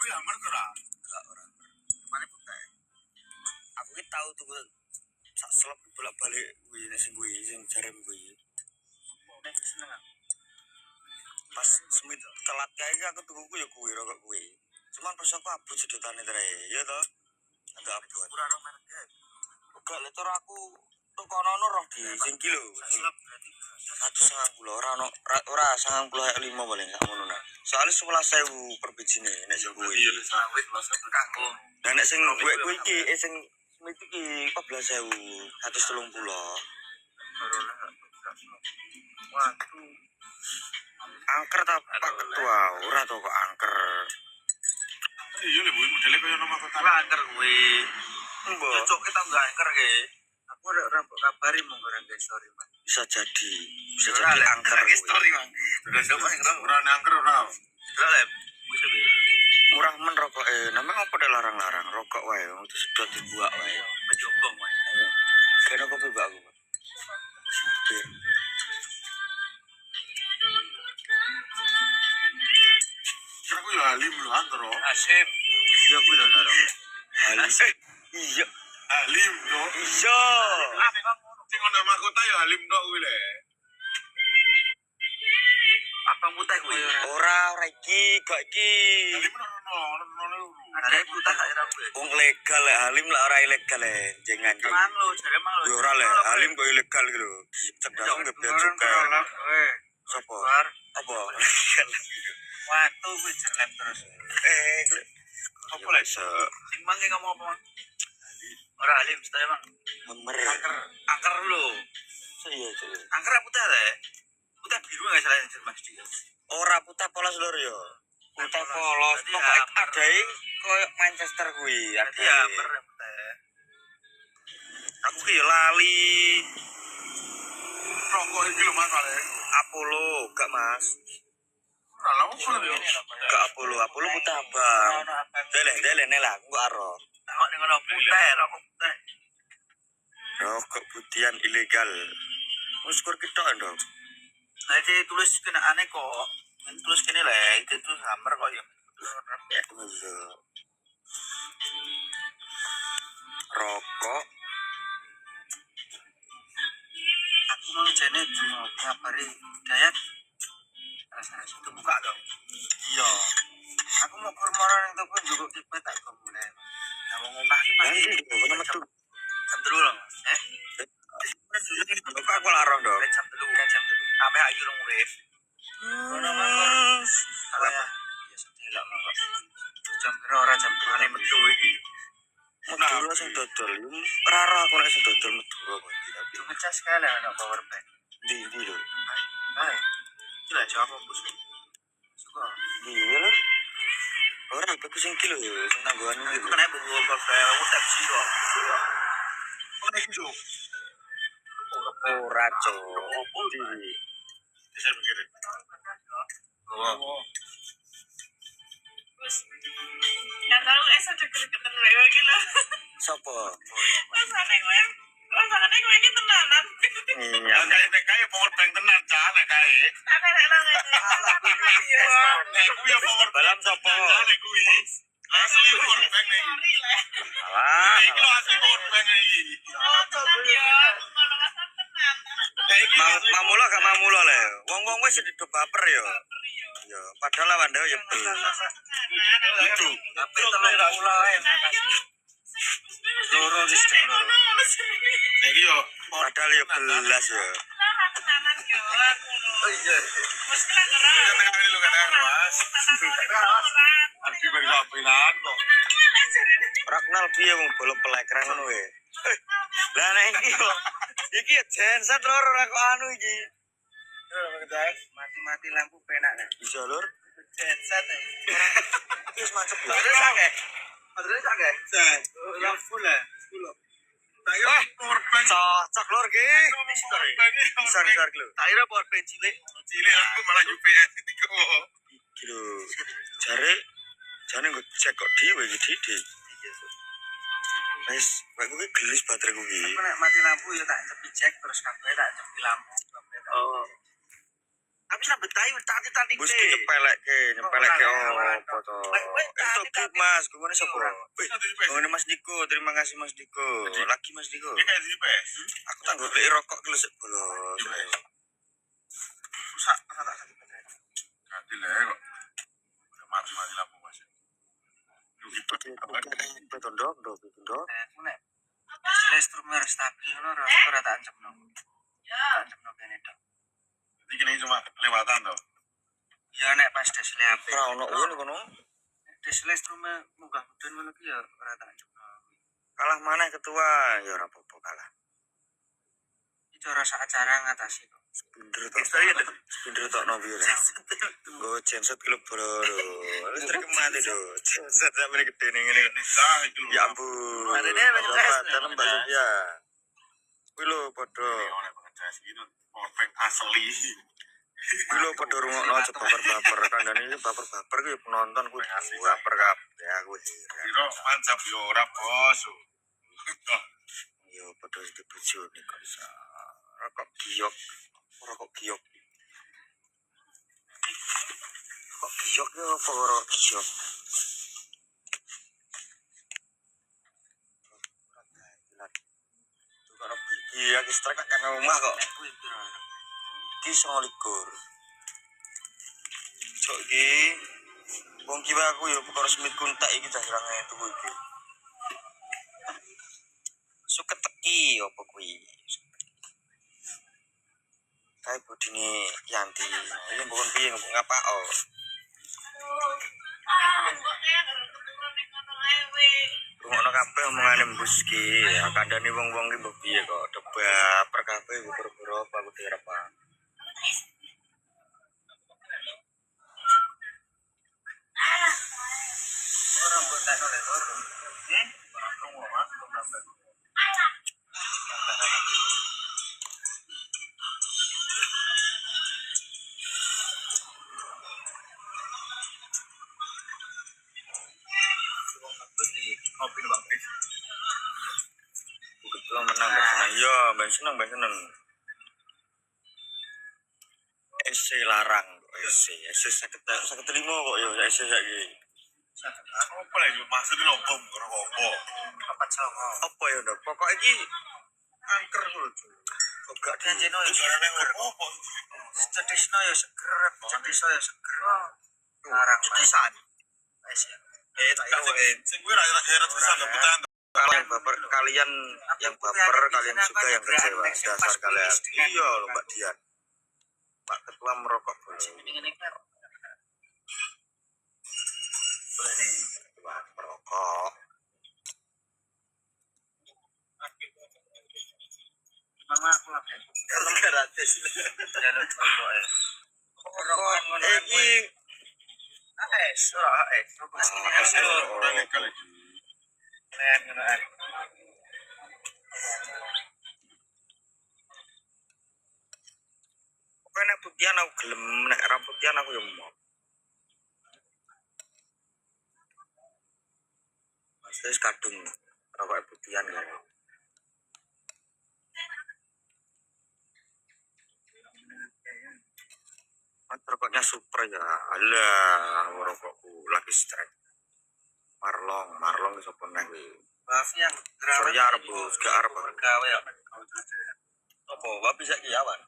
Oh ya, aman ora? Enggak orang. Mana putih. Aku ki tahu tuh sak selop bolak-balik kuwi nek sing jarem kuwi. Nek seneng. Pas semit telat kae aku tuku ya kuwi rokok kuwi. Cuman pas aku abot sedotane terae, ya toh. Agak abot. Ora ro merek. Enggak letor aku tok kono roh di sing kilo. Selap berarti 190 ora 95 paling sak ngono nah. Soale 11.000 per bijine nek sing kuwi. iya sawit lho satu kanggo. Lah nek sing kuwi iki sing semit iki 14.000 130. Waduh. Angker ta Pak Ketua, ora to kok angker. Iya lho, modele koyo nomor kota angker kuwi. Mbok Cocok kita enggak angker ge. Aku ora kabari mung ora guys story, Mas. bisa jadi angker kuwi. Story, Bang. Udah coba ora angker ora. Ora le. Bisa be. Murah men rokoke. Namanya apa dak larang-larang rokok wae, itu sedot dibuak wae. Pejobong wae. Ayo. Kena kopi mbak aku. Aku ya alim lho antara. Asim. Ya kuwi lho lho. Halim. Iya. Alim kok. Iya. Sing ana mahkota ya alim tok kuwi le. Apa putih kuwi? Ora iki, gak iki. Alim ono. Ada putih sak ira kuwi. Wong legal lek Halim lek ora ilegal le, jengan. Mang lho, jare mang lho. Yo ora le, Halim kok ilegal gitu lho. Cerdas nggak biar juga. Sopo? Apa? Watu kuwi jelek terus. Apa lek Sing mangke ngomong apa? Ora alim stay Bang. memer. Angker lho. Iya, iya. Angker putih le. Putih biru enggak salah Mas Dik. Ora putih polos lur yo. Putih polos. Pokoke adai koyo Manchester kuwi. Berarti ya putih. Aku ki yo lali. Rokok iki lho Mas Ale. Apollo, gak Mas. Ora lha opo lho. Gak Apollo putih abang. Dele nela, aku aro. Kok ning ngono putih, rokok putih. Rokok putihan ilegal. Wis kur ketok ndok. Nah, itu tulis kena aneh kok. Tulis kene le, itu tulis hammer kok ya. Rokok Aku mau jene cuma kabari Dayat. Rasanya itu buka dong. Iya. Aku mau kurmara ning toko njupuk tipe tak kemune. Nah, mau ngomah ki nanti kono metu. jam 3 lho. Buka aku larang dong. Jam 3. Sampai akhir urung urip. Ono mangkon. Salah ya. Ya sedelok mangkon. Jam piro ora jam 2 metu iki. Medura sing dodol. Ora aku nek sing dodol Medura kok iki tapi. Ngecas sekali ana power bank. Di lho. Hai. Gila jawab bos. Suka. Iya lho. Ora aku sing kilo yo, sing tanggohan Itu kena bawa power bank, aku tap siro. Kok iki lho. ora cok. Bisa mikir. Oh. Terus nggak tahu deket-deketan gue gitu. Sopo? Rasanya gue gitu tenanan. Iya. Kayak power bank tenan jane kae. Nek kuwi ya power Balam sopo? jane kuwi. Asli power bank nek. Alah. Iki lho asli power bank iki. Mamulo gak mamulo le. Wong-wong wis dido baper yo. Yo, padahal lawan dhewe yo bel. Itu. Tapi telung kula ae. Loro wis loro. Nek yo Padahal yo belas yo. Oh iya. Kadang-kadang lu kadang Mas. Arti bagi kapilan kok. Ora kenal piye wong bolo pelekran ngono wae. Lah nek iki yo. Iki genset lur ora kok anu iki. Mati-mati lampu penak nek. Bisa lur. Genset. Wis macet lho. Terus akeh. Terus akeh. Yang full ya. Full. Wah, korban. Cocok lur ki. Besar-besar lho. Tak kira korban cilik. Cilik aku malah UPS iki kok. Iki lho. Jare nggo cek kok dhewe iki Didi. Wis, kok kuwi gelis baterai kuwi. Aku nek mati lampu ya tak cepi cek terus kabeh tak cepi lampu. Oh. Habis lah betayu tadi Bus ki nyepelek ke apa to. Entuk ki Mas, ngene sapa? Ngene Mas Diko, terima kasih Mas Diko. Lagi Mas Diko. Dia kayak di PS. Aku tak golek rokok ki lesek bolos. Rusak tak sakit baterai. Ganti lah kok. Udah mati lampu Mas. Lu gitu. Tondok. Aku nek istilah instrumen stabil ngono ora tak ancamno. Tak ancamno kene tok. Jadi kini cuma lewatan tuh. Ya nek pas desle HP. Ora ono ngono kono. Desle instrumen munggah mudun ngono ki ya ora tak ancamno. Kalah maneh ketua, ya ora apa-apa kalah. Itu rasa acara ngatasi kok. Spinder tok no biar. Go genset klub bro. Listrik mati do. Genset sampe gede ning ngene. Nah, itu loh. Ya ampun. Ada deh, Mbak Sofia. Dalam Mbak Sofia. Kuwi lho padha. Oleh pengejas gitu. Perfect asli. Kuwi lho padha rungokno aja baper-baper kandhane iki baper-baper kuwi penonton kuwi baper kabeh aku heran. Kira mancap yo ora bos. Yo padha dibojone kok iso. Rokok giok. Rokok giok. Kok giok yo apa rokok giok? Tukar beli iki strek kan omah kok. Nek kuwi piro? Ki 29. Cok iki wong kiwa aku ya perkara semit kuntak iki jarange tuku iki. Suket teki apa kuwi? Kae bodine Yanti. Ini bukan piye ngapa oh. Ngono kabeh omongane mbus ki, ya kandhane wong-wong ki mbok piye kok debaper kabeh gara-gara aku direpang. Ora botak oleh loro. Kopi lu Bang. Betul menang seneng. Iya, ben seneng. SC larang kok SC 53 kok ya SC saiki. Aku apa lagi maksudnya lo bom apa? Papat songo. Apa ya ndok? Pokok iki angker lho. Kok gak Janjeno ya Jarane apa? cedisno ya seger, cediso ya seger. Larang cetisan. wis ya. Tak kira Sing gue ra tulisan lo putan. kalian baper kalian yang baper kalian juga yang kecewa dasar kalian. Iya lho Mbak Dian. Pak Ketua merokok Mendingan iki karo. boleh nih. Ketua merokok. Mama aku lagi. Kalau gratis. Jalur rokok ya. Rokok iki ora AS. Rokok sini AS. Orang yang kali. Keren ngono ae. pokoknya nek putihan aku gelem nek ra putihan aku ya mau. Wis kadung rokok putihan kan. Rokoknya super ya. Alah, rokokku lagi strike. Marlong sapa neh kuwi. Maaf yang Sorry arep bos, gak arep. gawe ya. Apa wae bisa ki awan.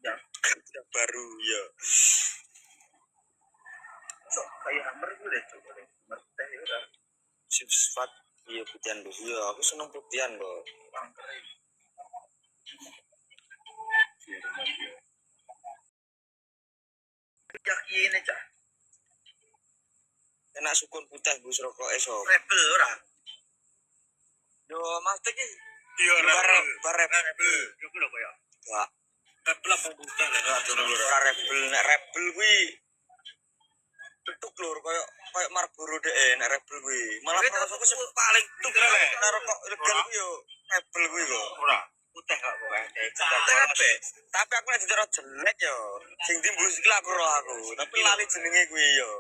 Ya. Baru ya. Sok kayak hammer gue deh coba deh. Merteh ya udah. Sifat iya putihan dulu ya. Aku seneng putihan kok. Yakin aja. Enak sukun putih bus rokok esok. Rebel ora. Yo Mas iki Iya, barep. Yo kuwi lho koyo. Wah, Rebel apa buta lho. ora rebel nek rebel kuwi tutuk lur koyo Marlboro dhek nek rebel kuwi. Malah rasaku sing paling tuk nek rokok legal kuwi yo rebel kuwi kok. Ora. Putih kok pokoknya. Tapi aku nek ditero jelek yo. Sing timbus iki aku roh aku, tapi lali jenenge kuwi yo.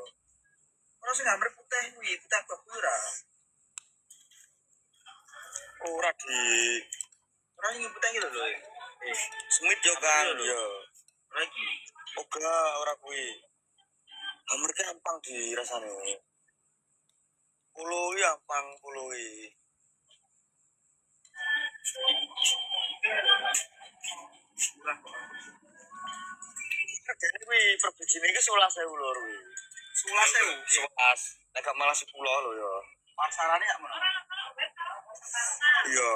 Ora sing hammer putih kuwi, putih kok ora. ora di Orang yang ngibut gitu loh. Smith yo kan yo. Lagi. Oga ora kuwi. Hamer ki ampang dirasane. Puluhi ampang puluhi. Regane kuwi per bijine iki 11.000 lho kuwi. 11.000. 11. Nek gak malah 10 lho ya. Pasarannya gak mana? Iya.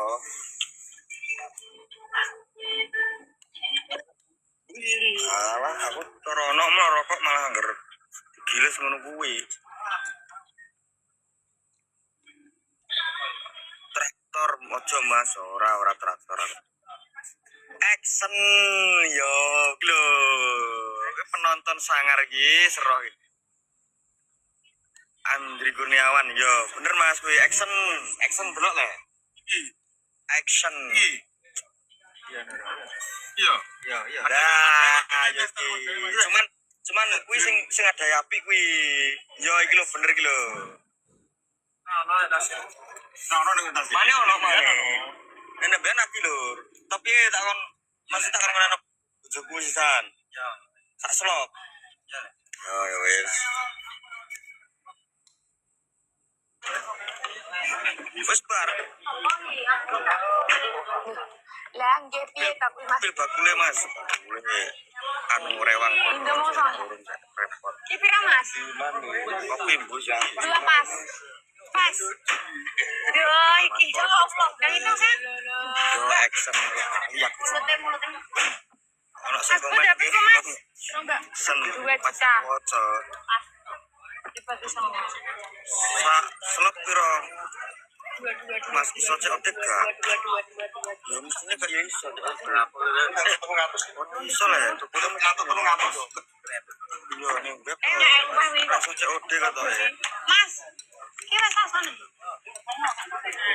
Alah aku torono merokok malah angger giles ngono kuwi. Traktor mojo Mas, ora traktor. Action yo lho. Penonton sangar iki seroh iki. Andri Kurniawan yo, bener Mas kuwi action delok le. Action. Iya. Iya. Dah, ayo iki. Cuman kuwi sing ada apik kuwi. Yo iki lho bener iki lho. Nah, dengan tas. Mane ono mane. Nek ben iki lho. Tapi takon masih takon ngono bojoku sisan. Ya. Sak slop. Ya wis. Wis bar. Lah nggih piye ta kuwi Mas? Pil bakule Mas. Bakule anu rewang. Indo mongso. Repot. Ki pira Mas? Kopi bus ya. Dua pas. Pas. Duh, iki opo? Dan itu kan Yo action lihat. mulutnya. Ono Mas, sing kok komen dapet iki. kok Mas? Enggak. Sen 2 pas juta. foto. Pas. Dibagi sama. Sak selop piro? Dua. Mas iso COD gak? Dua. Ya mestinya gak ya iso. Kenapa? Iso lah ya, tukuran ngatus. Iya nih web. Enak rumah wi. Langsung COD kata ya. Mas, kira sasane.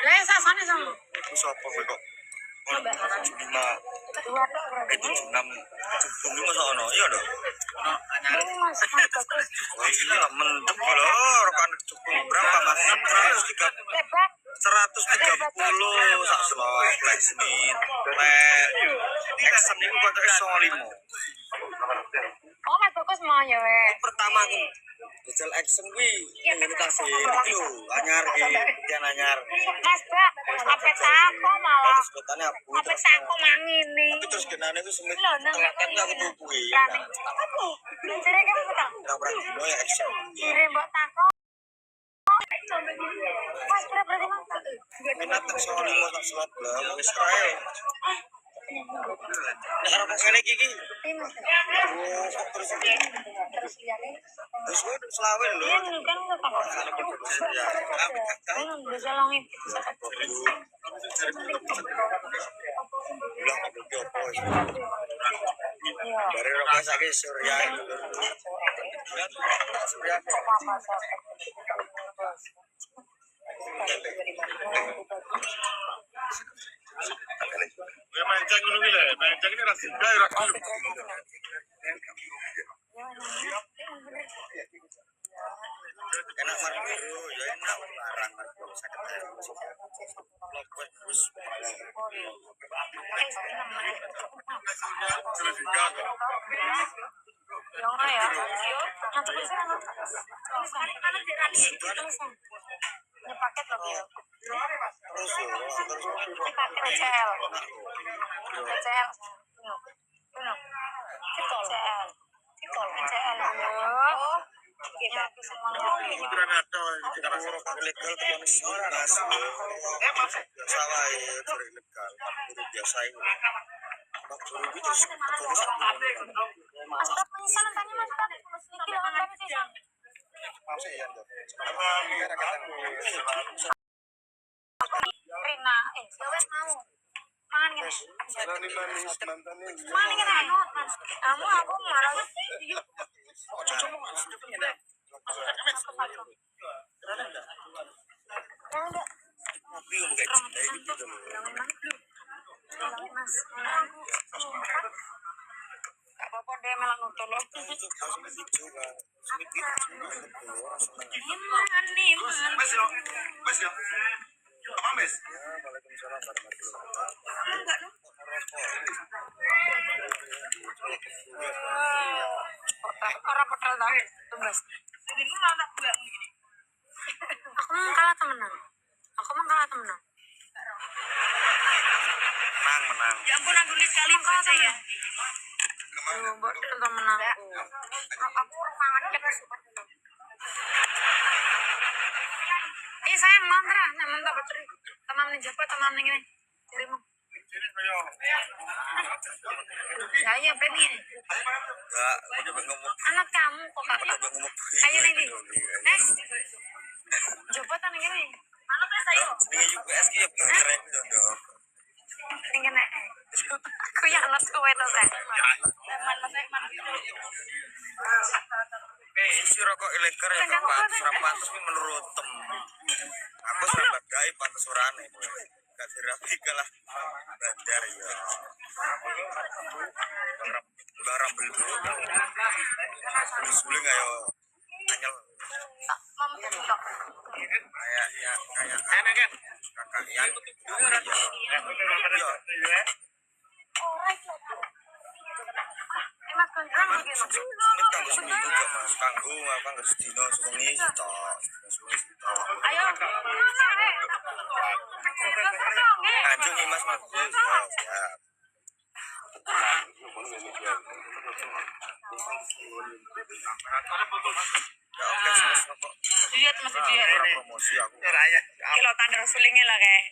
Lah sasane sama. Iku sapa kowe kok? Ono 75, Dua tok berarti. 76, 75 masa ono. Iya dong. Ini Mas, bagus. Wah ini lah mendem lho, rekan cukup berapa Mas? 130. Lebar. 130 sak slot Black Smith action ini kok iso 5 Oh, Mas bagus mau ya we. pertama ku Jajal action kuwi ngene kasih iki lho anyar iki kian anyar Mas, Mbak, apet aku malah. terus kotane aku Apet aku mangini. tapi terus genane ku semit Lho, nang tengah aku tuku kuwi Jere kan petang. ora dino ya action Jere mbok takon. Mas, berarti Mas. minat tek 5 sak slot lah wis kae nek ora kene iki oh kok terus Terus liyane. terus kuwi selawe lho Iya, kan enggak ya Kan bisa longin. bilang iki opo dari rumah sakit Surya Surya Gue main ceng dulu gila, main ceng ini rasa daerah dulu. enak marguru ya enak larang marguru sakit ya blok bus Sudah digagal. Yang mana ya? Nanti bisa anak dirani tulisan. Ini paket loh dia. terus yo Ini paket CL. CL. Benar. CL. CL. Oh. Kita bisa ngomong. Kurang ada kita rasa. rokok ilegal tekan mas biasa wae ilegal marguru biasa itu marguru itu terus terus Mas, menyesal tanya Mas. Niki lawan kami sih. masih ya Rina, wes mau. Mangan kan? Mangan kan? Kamu aku marah. Enggak. tapi bukan cinta gitu loh Mas, apa-apa deh melak nutul loh. Iman. Mas ya, mas ya. Apa mas? Enggak loh. Orang pedal tau. Tumbas. Aku mau kalah temenan. Menang. Ya ampun, aku nulis sekali baca ya. Aduh, bodol temenanku. Aku mangan cepet. Saya mantra, namun tak betul. Tamam nih Jepang, tamam nih gini. Carimu. Saya berani. Enggak, udah ngomong. Anak kamu kok kak? Udah ngomong. Ayo nih. Nes. Jepang nih gini. Anak saya. Ini UPS ki keren gitu dong. Tinggal nek. Aku yang anak tua itu saya. Isi rokok ilegal ya gak pantas tapi menurut tem. Aku sambat gaib pantas orane. Gak dirapi kalah bandar ya. Barang beli dulu. Suling ayo anyel. Mama tuh. Kayaknya kakak yang Mas kontrol begitu. ini kanggo seminggu kok mas kanggo apa nggak sedino sungi sitok Ayo. anjing nih mas mas siap ya oke mas kok Diet masih diet. promosi aku Kilo tanda sulingnya lah kayak.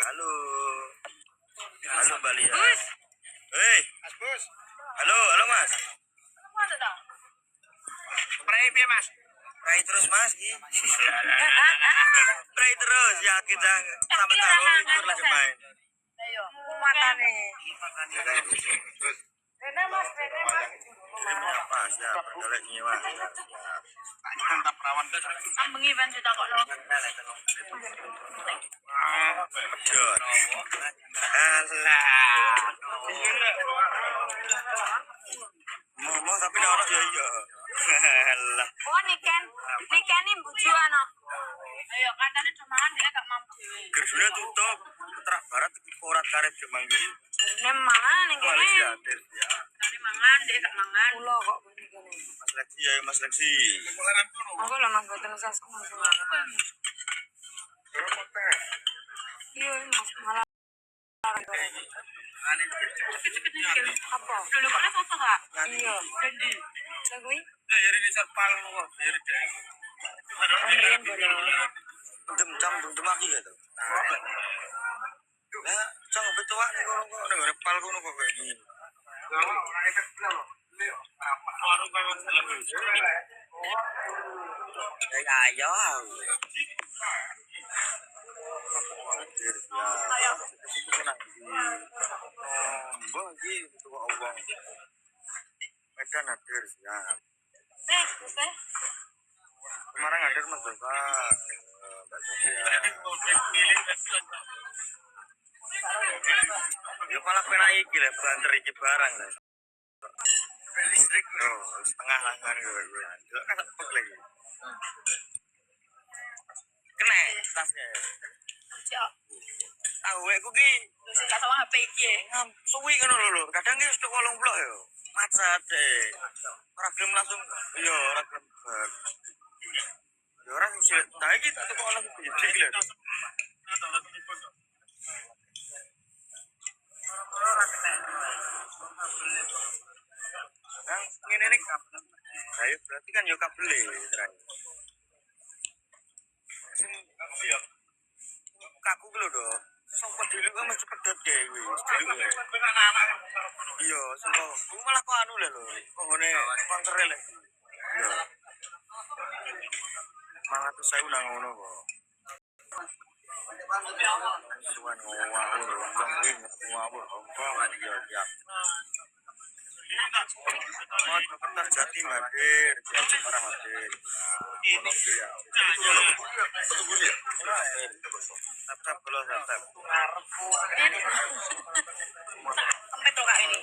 halo Mbak Lia Bus. hei mas bos halo mas Spray piye, Mas? Pray terus mas pray terus yakin jangan sampai tahu itu lagi main Ayo. Mata nih. Rena mas. ini apa siap bergalak nyewa Mantap rawan. Sambung event kita kok lo. Jod. Alah. Ngomong tapi nek ono ya iya. Alah. Oh niken ini buju ano. Ayo katanya cuman dia gak mampu. Gersune tutup. Terah barat iki korat karet Jemanggi. Ini mangan nih Malaysia kene. Adir ya. Ini mangan dia gak mangan. Ulo kok begini kene. Mas Lexi ya Mas Lexi. Aku lah mas boten usah sama. Iya mas malah. Apa? Dulu kok foto kak? Iya. Jadi. Lagu ini? Ya ini serpal kok. Ya deh. Andrian boleh. Dem aki gitu. Nah, cang betul wak nih kono kok ning repal kono kok kayak gini. Ya ayo. Adir ya. Mbah iki tuwa Allah. Medan hadir ya. Teh. Kemarin hadir Mas Bapak. Mbak Sofia. Ya malah penak iki lho, banter iki barang lho. Listrik lho, setengah langan gue. Delok kan cepet lagi. Kena tasnya. Cok. Tahu ku ki Terus tak sama HP iki. suwi ngono lho. Kadang ki wis 80 yo. Macet deh. Ora gelem langsung yo ora gelem. Ya ora sih. Nah iki tak kok langsung bidik lho. Nang ngene nek. Ayo berarti kan yo kabel terakhir. Sing kaku lho do. Sopo dulu kok mesti pedot kae kuwi. Iya, sengko. Ku malah kok anu lho. Kok ngene kontere lho. Iya. Malah tuh saya udah ngono kok. Suwan ngawur, ngawur, ya. Mau dokter Jati hadir, Jati para hadir. Ini ya. Tetap belum tetap. Sampai tuh kak ini.